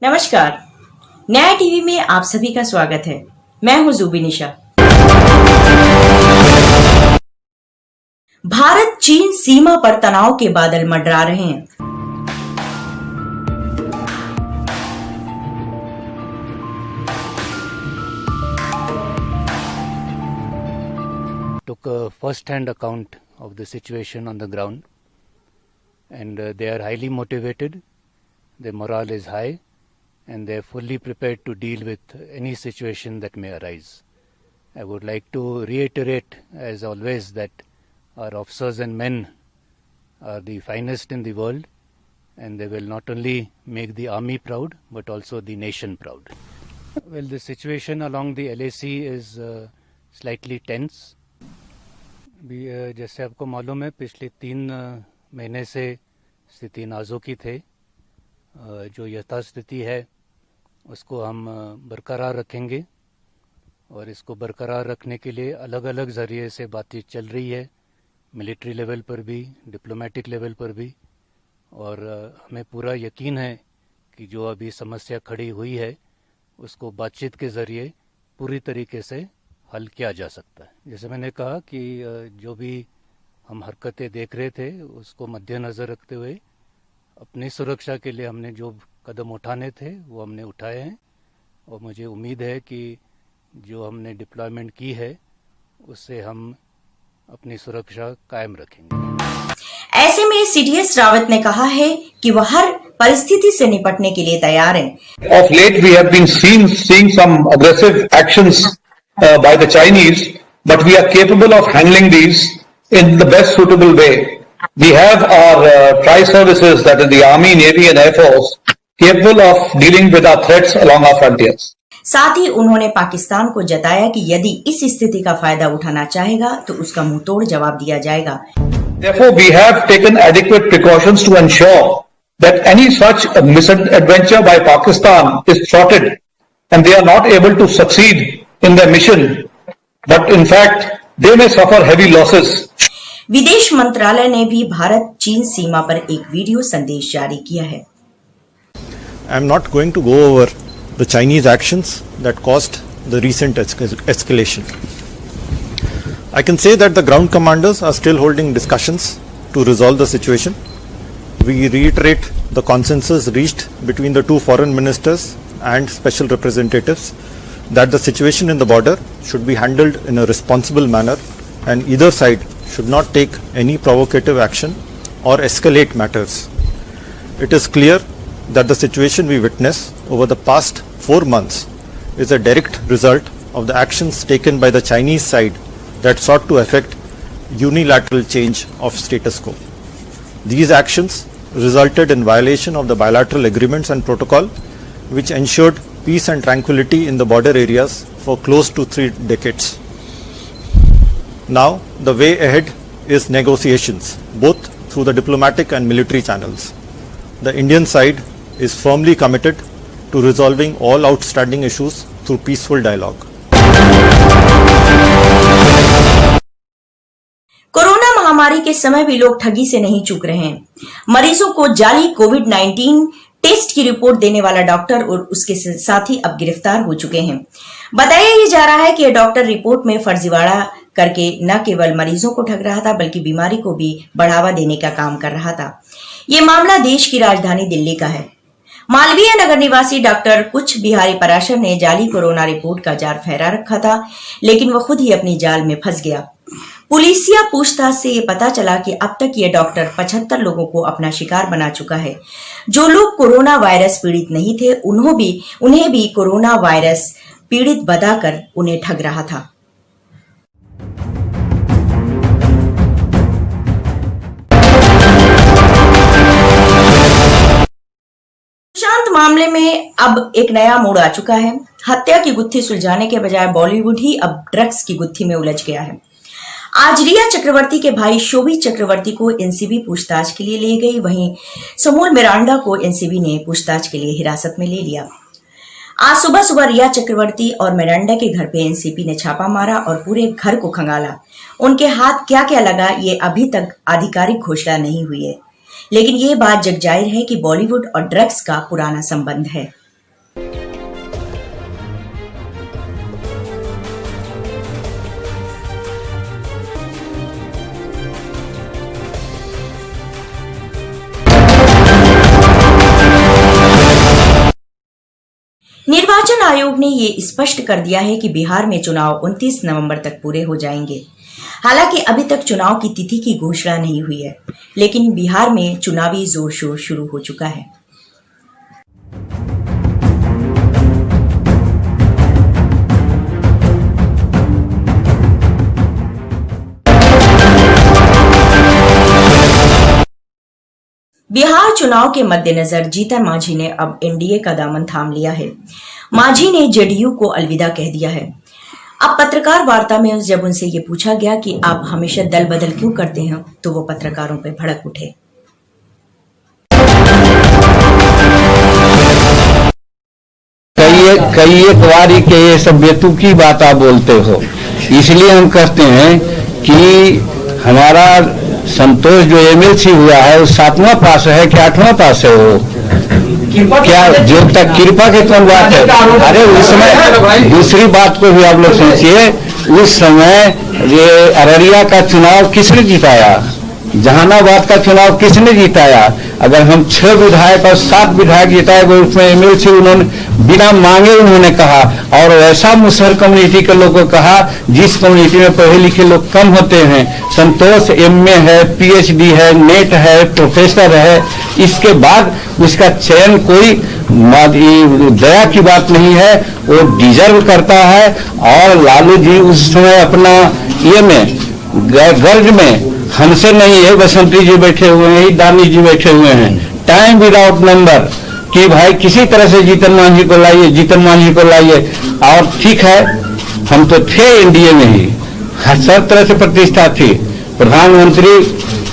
नमस्कार, न्याय टीवी में आप सभी का स्वागत है। मैं हूं जुबी निशा। भारत चीन सीमा पर तनाव के बादल मंडरा रहे हैं। Took a first-hand account of the situation on the ground, and they are highly motivated. Their morale is high, and they are fully prepared to deal with any situation that may arise. I would like to reiterate, as always, that our officers and men are the finest in the world, and they will not only make the army proud, but also the nation proud. Well, the situation along the LAC is slightly tense. भी जैसे आपको मालूम है, पिछले 3 महीने से स्थिति नाजुक ही थे। जो यथास्थिति है उसको हम बरकरार रखेंगे, और इसको बरकरार रखने के लिए अलग अलग ज़रिए से बातचीत चल रही है, मिलिट्री लेवल पर भी, डिप्लोमेटिक लेवल पर भी। और हमें पूरा यकीन है कि जो अभी समस्या खड़ी हुई है उसको बातचीत के ज़रिए पूरी तरीके से हल किया जा सकता है। जैसे मैंने कहा कि जो भी हम हरकतें देख रहे थे उसको मद्देनज़र रखते हुए अपनी सुरक्षा के लिए हमने जो कदम उठाने थे वो हमने उठाए हैं, और मुझे उम्मीद है कि जो हमने डिप्लॉयमेंट की है उससे हम अपनी सुरक्षा कायम रखेंगे। ऐसे में सीडीएस रावत ने कहा है कि वह हर परिस्थिति से निपटने के लिए तैयार हैं। Of late we have been seeing some aggressive actions by the Chinese, but we are capable of handling these in the best suitable way. We have our tri-services, that is the Army, Navy and Air Force, capable of dealing with our threats along our frontiers. साथ ही उन्होंने पाकिस्तान को जताया कि यदि इस स्थिति का फायदा उठाना चाहेगा तो उसका मुंहतोड़ जवाब दिया जाएगा। Therefore, we have taken adequate precautions to ensure that any such misadventure by Pakistan is thwarted and they are not able to succeed in their mission, but in fact they may suffer heavy losses. विदेश मंत्रालय ने भी भारत चीन सीमा पर एक video संदेश जारी किया है। I am not going to go over the Chinese actions that caused the recent escalation. I can say that the ground commanders are still holding discussions to resolve the situation. We reiterate the consensus reached between the 2 foreign ministers and special representatives that the situation in the border should be handled in a responsible manner, and either side should not take any provocative action or escalate matters. It is clear that the situation we witness over the past 4 months is a direct result of the actions taken by the Chinese side that sought to effect unilateral change of status quo. These actions resulted in violation of the bilateral agreements and protocol which ensured peace and tranquility in the border areas for close to 3 decades. Now, the way ahead is negotiations, both through the diplomatic and military channels. The Indian side is firmly committed to resolving all outstanding issues through peaceful dialogue. Corona महामारी के समय भी लोग ठगी से नहीं चूक रहे हैं। मरीजों को जाली कोविड-19 टेस्ट की रिपोर्ट देने वाला डॉक्टर और उसके साथी अब गिरफ्तार हो चुके हैं। बताया ये जा रहा है कि यह डॉक्टर रिपोर्ट में फर्जीवाड़ा करके न केवल मरीजों को ठग रहा था बल्कि बीमारी को भी बढ़ावा देने का काम कर रहा था। ये मामला देश की राजधानी दिल्ली का है। मालवीय नगर निवासी डॉक्टर कुछ बिहारी पराशर ने जाली कोरोना रिपोर्ट का जाल फैला रखा था, लेकिन वह खुद ही अपनी जाल में फंस गया। पुलिसिया पूछताछ से ये पता चला कि अब तक ये डॉक्टर 75 लोगों को अपना शिकार बना चुका है। जो लोग कोरोना वायरस पीड़ित नहीं थे उन्हें भी कोरोना वायरस पीड़ित बताकर उन्हें ठग रहा था। सुशांत मामले में अब एक नया मोड़ आ चुका है। हत्या की गुत्थी सुलझाने के बजाय बॉलीवुड ही अब ड्रग्स की गुत्थी में उलझ गया है। आज रिया चक्रवर्ती के भाई शोभी चक्रवर्ती को एनसीबी पूछताछ के लिए ले गई, वहीं समूल मिरांडा को एनसीबी ने पूछताछ के लिए हिरासत में ले लिया। आज सुबह सुबह रिया चक्रवर्ती और मिरांडा के घर पे एनसीबी ने छापा मारा और पूरे घर को खंगाला। उनके हाथ क्या क्या लगा ये अभी तक आधिकारिक घोषणा नहीं हुई है, लेकिन ये बात जग जाहिर है कि बॉलीवुड और ड्रग्स का पुराना संबंध है। निर्वाचन आयोग ने ये स्पष्ट कर दिया है कि बिहार में चुनाव 29 नवंबर तक पूरे हो जाएंगे। हालांकि अभी तक चुनाव की तिथि की घोषणा नहीं हुई है, लेकिन बिहार में चुनावी जोर शोर शुरू हो चुका है। बिहार चुनाव के मद्देनजर जीतन मांझी ने अब एनडीए का दामन थाम लिया है। मांझी ने जेडीयू को अलविदा कह दिया है। अब पत्रकार वार्ता में जब उनसे ये पूछा गया कि आप हमेशा दल बदल क्यों करते हैं, तो वो पत्रकारों पर भड़क उठे। कई एक बारी के ये सब बेतुकी बात आप बोलते हो, इसलिए हम कहते हैं कि हमारा संतोष जो एमएलसी हुआ है वो 7वां पास है कि 8वां पास है, वो क्या जो तक कृपा के कौन बात है। अरे उस समय दूसरी बात को भी आप लोग सोचिए, उस समय ये अररिया का चुनाव किसने जिताया, जहानाबाद का चुनाव किसने जिताया। अगर हम 6 विधायक और 7 विधायक जिताए गए, उसमें एमएलसी उन्होंने बिना मांगे उन्होंने कहा, और ऐसा मुसहर कम्युनिटी के लोगों को कहा जिस कम्युनिटी में पढ़े लिखे लोग कम होते हैं। संतोष एमए है, पीएचडी है, नेट है, प्रोफेसर है, इसके बाद उसका चयन कोई दया की बात नहीं है, वो डिजर्व करता है। और लालू जी उस समय अपना ये में गर्ज में हमसे नहीं है, बसंती जी बैठे हुए हैं, दानी जी बैठे हुए हैं, टाइम विदाउट नंबर कि भाई किसी तरह से जीतन मांझी को लाइए, जीतन मांझी को लाइए। और ठीक है, हम तो थे एनडीए में ही, हर तरह से प्रतिष्ठा थी। प्रधानमंत्री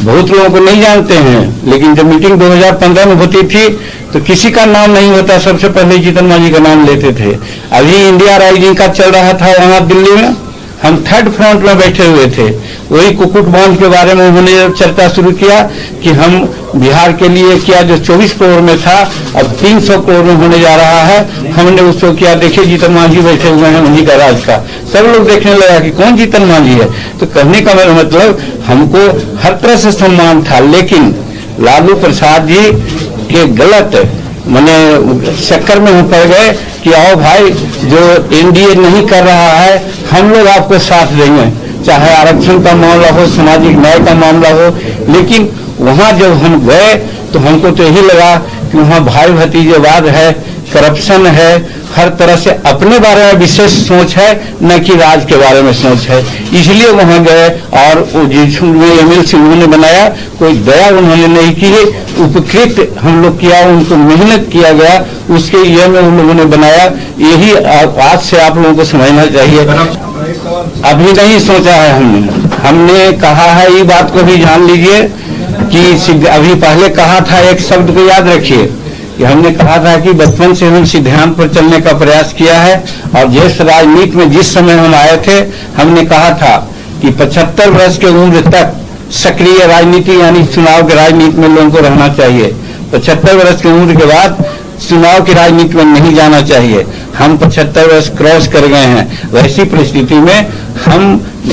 बहुत लोगों को नहीं जानते हैं, लेकिन जब मीटिंग 2015 में होती थी तो किसी का नाम नहीं होता, सबसे पहले जीतन मांझी का नाम लेते थे। अभी इंडिया राइजिंग का चल रहा था वहां दिल्ली में, हम 3rd फ्रंट में बैठे हुए थे। वही कुक्कुट बांध के बारे में उन्होंने चर्चा शुरू किया कि हम बिहार के लिए किया, जो 24 करोड़ में था अब 300 करोड़ में होने जा रहा है, हमने उसको किया। देखिए जीतन मांझी बैठे हुए हैं उन्हीं का राज का, सब लोग देखने लगा कि कौन जीतन मांझी है। तो कहने का मतलब हमको हर तरह से सम्मान था, लेकिन लालू प्रसाद जी के गलत मैंने चक्कर में हम पड़ गए कि आओ भाई, जो एनडीए नहीं कर रहा है हम लोग आपको साथ देंगे, चाहे आरक्षण का मामला हो, सामाजिक न्याय का मामला हो। लेकिन वहां जब हम गए तो हमको तो यही लगा कि वहां भाई भतीजेवाद है, करप्शन है, हर तरह से अपने बारे में विशेष सोच है, न कि राज के बारे में सोच है। इसलिए वहां गए और एमएलसी उन्होंने बनाया, कोई दया उन्होंने नहीं की, उपकृत हम लोग किया, उनको मेहनत किया गया, उसके ये में उन लोगों ने बनाया। यही आज से आप लोगों को समझना चाहिए। अभी नहीं सोचा है हमने कहा है, ये बात को भी जान लीजिए कि अभी पहले कहा था, एक शब्द को याद रखिए कि हमने कहा था कि बचपन से हम सिद्धांत पर चलने का प्रयास किया है। और जिस राजनीति में जिस समय हम आए थे, हमने कहा था कि 75 वर्ष के उम्र तक सक्रिय राजनीति यानी चुनाव की राजनीति में लोगों को रहना चाहिए। 75 वर्ष की उम्र के बाद चुनाव की राजनीति में नहीं जाना चाहिए। हम 75 वर्ष क्रॉस कर गए हैं, वैसी परिस्थिति में हम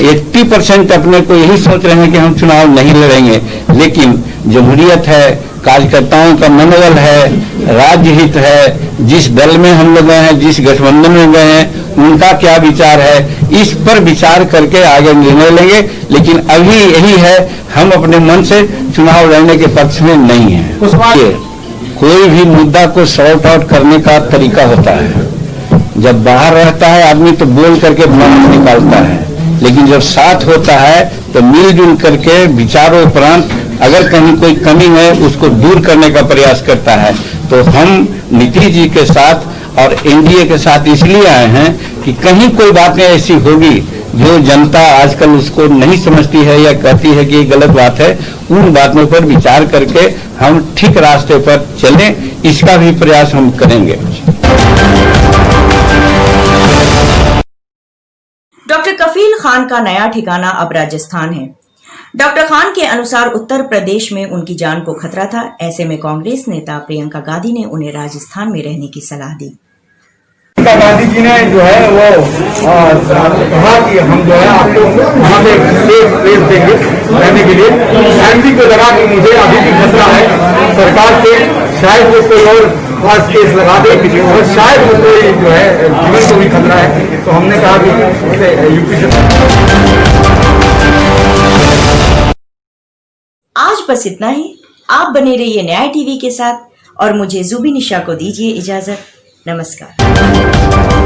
80% अपने को यही सोच रहे हैं कि हम चुनाव नहीं लड़ेंगे। लेकिन जमहूरियत है, कार्यकर्ताओं का मनोबल है, राज्य हित है, जिस दल में हम लोग गए हैं, जिस गठबंधन में गए हैं, उनका क्या विचार है, इस पर विचार करके आगे निर्णय लेंगे। लेकिन अभी यही है, हम अपने मन से चुनाव लड़ने के पक्ष में नहीं है। कोई भी मुद्दा को सॉर्ट आउट करने का तरीका होता है। जब बाहर रहता है आदमी तो बोल करके बाहर निकालता है, लेकिन जब साथ होता है तो मिलजुल करके विचारों उपरांत अगर कहीं कोई कमी है उसको दूर करने का प्रयास करता है। तो हम नीतीश जी के साथ और एनडीए के साथ इसलिए आए हैं कि कहीं कोई बातें ऐसी होगी जो जनता आजकल उसको नहीं समझती है या कहती है कि ये गलत बात है, उन बातों पर विचार करके हम ठीक रास्ते पर चलें, इसका भी प्रयास हम करेंगे। डॉक्टर कफील खान का नया ठिकाना अब राजस्थान है। डॉक्टर खान के अनुसार उत्तर प्रदेश में उनकी जान को खतरा था। ऐसे में कांग्रेस नेता प्रियंका गांधी ने उन्हें राजस्थान में रहने की सलाह दी। प्रियंका गांधी जी ने जो है वो कहा कि हम जो है आपको वहाँ पे सेफ प्लेस देंगे रहने के लिए। एमपी को लगा कि मुझे अभी भी खतरा है सरकार से, शायद वो कोई और फास्ट केस लगा दे और शायद वो कोई जो है जीवन को भी खतरा है, तो हमने कहा कि उसे यूपी से। आज बस इतना ही। आप बने रहिए न्याय टीवी के साथ और मुझे जुबी निशा को दीजिए इजाजत। नमस्कार।